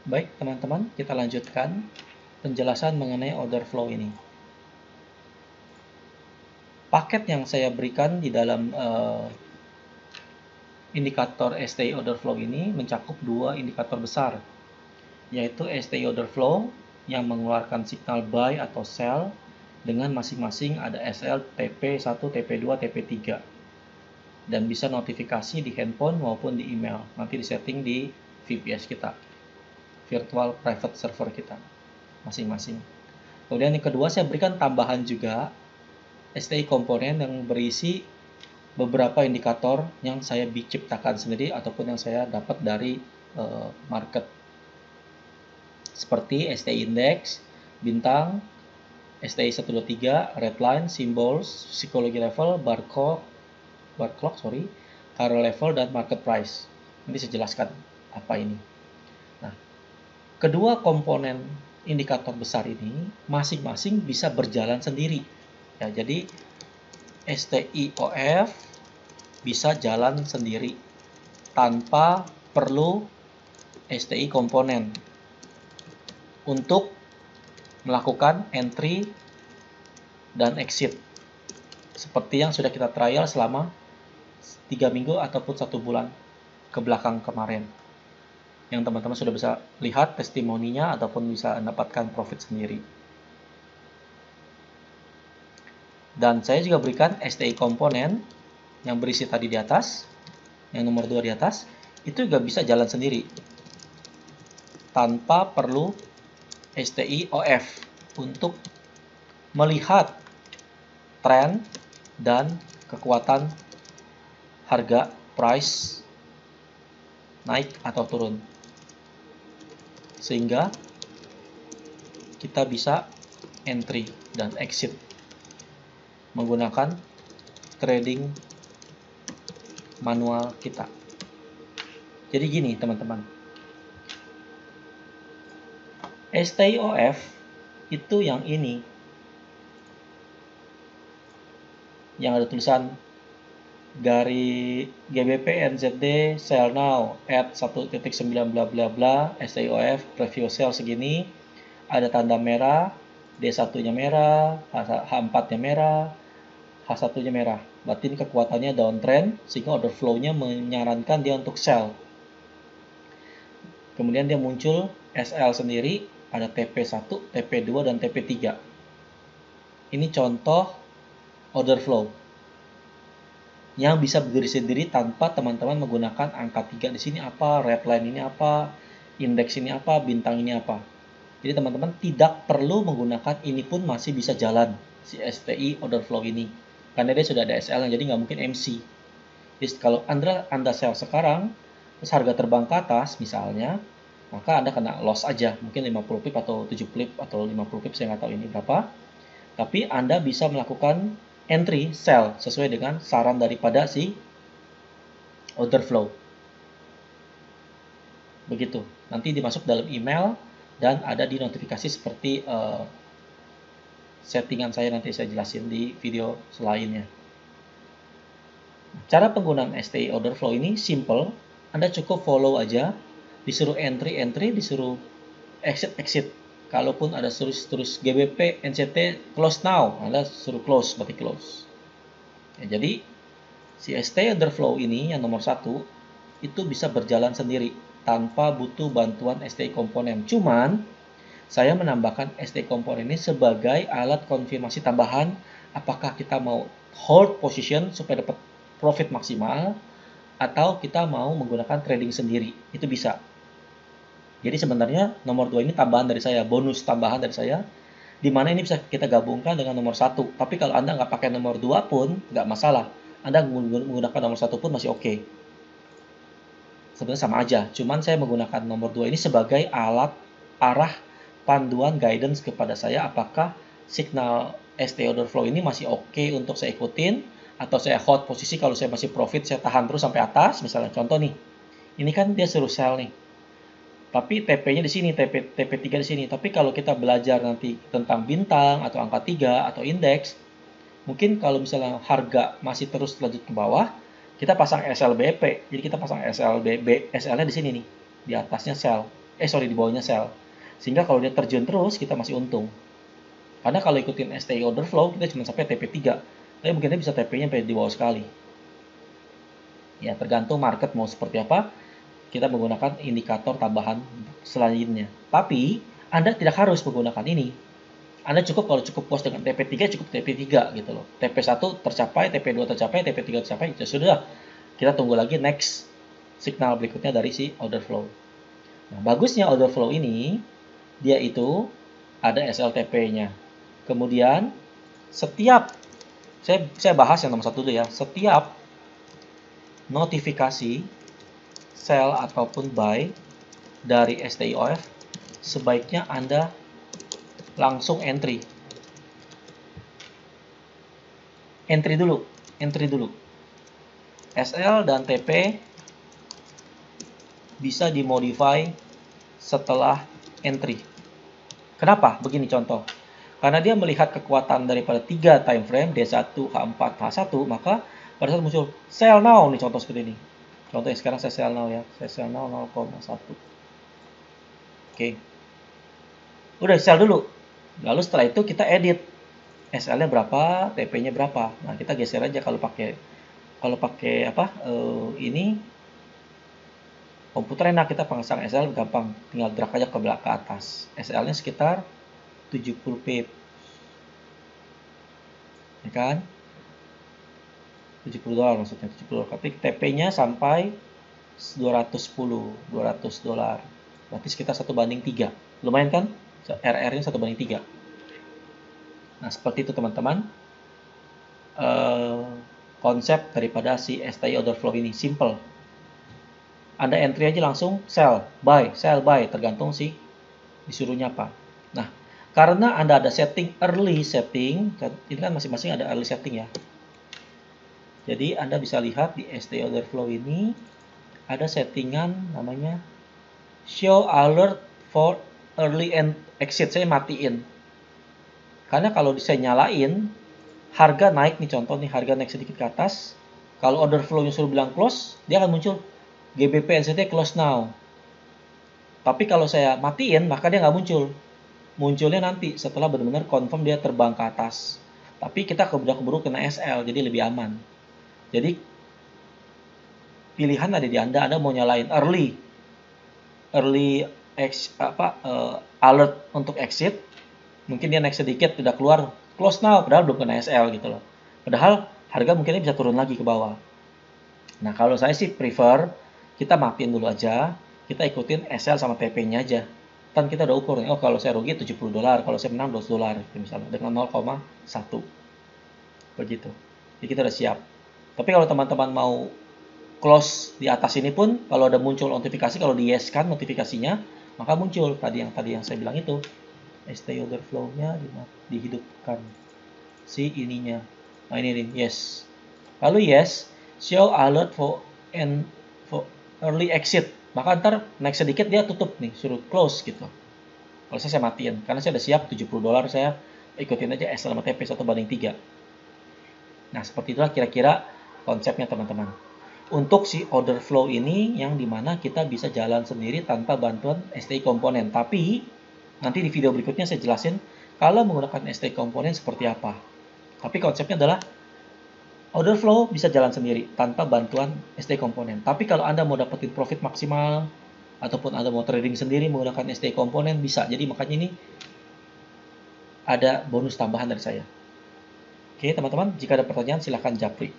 Baik teman-teman, kita lanjutkan penjelasan mengenai order flow ini. Paket yang saya berikan di dalam indikator STI order flow ini mencakup dua indikator besar, yaitu STI order flow yang mengeluarkan signal buy atau sell dengan masing-masing ada SL, TP1, TP2, TP3, dan bisa notifikasi di handphone maupun di email. Nanti disetting di VPS kita, virtual private server kita masing-masing. Kemudian yang kedua, saya berikan tambahan juga STI komponen yang berisi beberapa indikator yang saya ciptakan sendiri ataupun yang saya dapat dari market, seperti STI index, bintang, STI 123, redline, symbols, psikologi level, bar clock, current level, dan market price. Nanti saya jelaskan apa ini. Nah, kedua komponen indikator besar ini masing-masing bisa berjalan sendiri. Ya, jadi STIOF bisa jalan sendiri tanpa perlu STI komponen untuk melakukan entry dan exit seperti yang sudah kita trial selama 3 minggu ataupun 1 bulan ke belakang kemarin, yang teman-teman sudah bisa lihat testimoninya ataupun bisa mendapatkan profit sendiri. Dan saya juga berikan STI komponen yang berisi tadi di atas, yang nomor 2 di atas, itu juga bisa jalan sendiri tanpa perlu STIOF untuk melihat tren dan kekuatan harga price naik atau turun, sehingga kita bisa entry dan exit menggunakan trading manual kita. Jadi gini teman-teman, STIOF itu yang ini, yang ada tulisan dari GBP NZD sell now at 1.9 bla bla bla, STIOF preview sell segini, ada tanda merah, D1-nya merah, H4-nya merah, H1-nya merah. Berarti kekuatannya downtrend, sehingga order flow-nya menyarankan dia untuk sell. Kemudian dia muncul SL sendiri, ada TP1, TP2, dan TP3. Ini contoh order flow yang bisa berdiri sendiri tanpa teman-teman menggunakan angka 3 di sini apa, redline ini apa, indeks ini apa, bintang ini apa. Jadi teman-teman tidak perlu menggunakan ini pun masih bisa jalan si STI order flow ini, karena dia sudah ada SL, jadi nggak mungkin MC. Jadi kalau Anda sell sekarang, terus harga terbang ke atas misalnya, maka Anda kena loss aja, mungkin 50 pip atau 7 pip atau 50 pip, saya nggak tahu ini berapa. Tapi Anda bisa melakukan entry, sell, sesuai dengan saran daripada si order flow. Begitu. Nanti dimasuk dalam email dan ada di notifikasi seperti settingan saya nanti saya jelasin di video selainnya. Cara penggunaan STI order flow ini simple. Anda cukup follow aja, disuruh entry, disuruh exit. Kalaupun ada terus GBP, NCT, close now, Anda suruh close, berarti close. Ya, jadi si STI order flow ini yang nomor 1 itu bisa berjalan sendiri tanpa butuh bantuan STI komponen. Cuman saya menambahkan STI komponen ini sebagai alat konfirmasi tambahan apakah kita mau hold position supaya dapat profit maksimal atau kita mau menggunakan trading sendiri. Itu bisa. Jadi sebenarnya nomor 2 ini tambahan dari saya, bonus tambahan dari saya, di mana ini bisa kita gabungkan dengan nomor 1. Tapi kalau Anda nggak pakai nomor 2 pun nggak masalah. Anda menggunakan nomor 1 pun masih oke. Sebenarnya sama aja, cuman saya menggunakan nomor 2 ini sebagai alat arah panduan guidance kepada saya apakah signal ST order flow ini masih oke untuk saya ikutin, atau saya hold posisi. Kalau saya masih profit, saya tahan terus sampai atas. Misalnya contoh nih, ini kan dia suruh sell nih, tapi TP-nya di sini, TP3 di sini. Tapi kalau kita belajar nanti tentang bintang atau angka 3 atau indeks, mungkin kalau misalnya harga masih terus lanjut ke bawah, kita pasang SLBP. Jadi kita pasang SLBB, SL-nya di sini nih, di atasnya sell. di bawahnya sell. Sehingga kalau dia terjun terus, kita masih untung. Karena kalau ikutin STI order flow, kita cuma sampai TP3. Tapi mungkin bisa TP-nya sampai di bawah sekali. Ya, tergantung market mau seperti apa, kita menggunakan indikator tambahan selanjutnya. Tapi, Anda tidak harus menggunakan ini. Anda cukup kalau cukup puas dengan TP3, cukup TP3 gitu loh. TP1 tercapai, TP2 tercapai, TP3 tercapai, ya sudah. Kita tunggu lagi next signal berikutnya dari si order flow. Nah, bagusnya order flow ini, dia itu ada SLTP-nya. Kemudian, setiap, saya bahas yang nomor 1 dulu ya, setiap notifikasi sell ataupun buy dari STIOF, sebaiknya Anda langsung entry. Entry dulu. SL dan TP bisa dimodify setelah entry. Kenapa? Begini contoh. Karena dia melihat kekuatan daripada 3 time frame D1, H4, H1, maka pada saat muncul sell now nih, contoh seperti ini. Contohnya sekarang saya sell now ya. Saya sell now 0,1. Oke. Udah sell dulu. Lalu setelah itu kita edit. SL-nya berapa, TP-nya berapa. Nah, kita geser aja kalau pakai ini komputer enak, kita pasang SL gampang, tinggal drag aja ke belakang ke atas. SL-nya sekitar 70 pip. Ya kan? 70 dolar maksudnya, 70 dolar. Tapi TP-nya sampai 210 dolar. Berarti sekitar 1:3. Lumayan kan? RR-nya 1:3. Nah, seperti itu teman-teman. Konsep daripada si STI order flow ini simple. Anda entry aja langsung sell, buy, tergantung si disuruhnya apa. Nah, karena Anda ada setting early setting, ini kan masing-masing ada early setting ya. Jadi Anda bisa lihat di STI order flow ini ada settingan namanya show alert for early exit. Saya matiin. Karena kalau saya nyalain, harga naik nih, contoh nih, harga naik sedikit ke atas. Kalau order flow-nya suruh bilang close, dia akan muncul GBP NZT close now. Tapi kalau saya matiin, maka dia nggak muncul. Munculnya nanti setelah benar-benar confirm dia terbang ke atas. Tapi kita keburu kena SL, jadi lebih aman. Jadi pilihan ada di Anda. Anda mau nyalain early alert untuk exit. Mungkin dia naik sedikit, tidak keluar close now, padahal belum kena SL gitu loh. Padahal harga mungkin bisa turun lagi ke bawah. Nah, kalau saya sih prefer kita matiin dulu aja, kita ikutin SL sama TP-nya aja. Kan kita udah ukur nih, oh kalau saya rugi 70 dolar, kalau saya menang 12 dolar misalnya dengan 0,1. Begitu. Jadi kita udah siap. Tapi kalau teman-teman mau close di atas ini pun, kalau ada muncul notifikasi, kalau di yes kan notifikasinya, maka muncul tadi yang saya bilang itu. STI order flow-nya dihidupkan si ininya. Nah, ini yes. Lalu yes, show alert for early exit. Maka ntar naik sedikit dia tutup nih, suruh close gitu. Kalau saya matiin, karena saya udah siap 70 dolar, saya ikutin aja SL sama TP 1:3. Nah, seperti itulah kira-kira konsepnya teman-teman. Untuk si order flow ini yang dimana kita bisa jalan sendiri tanpa bantuan STI komponen. Tapi nanti di video berikutnya saya jelasin kalau menggunakan STI komponen seperti apa. Tapi konsepnya adalah order flow bisa jalan sendiri tanpa bantuan STI komponen. Tapi kalau Anda mau dapetin profit maksimal ataupun Anda mau trading sendiri menggunakan STI komponen bisa. Jadi makanya ini ada bonus tambahan dari saya. Oke teman-teman, jika ada pertanyaan silahkan japri.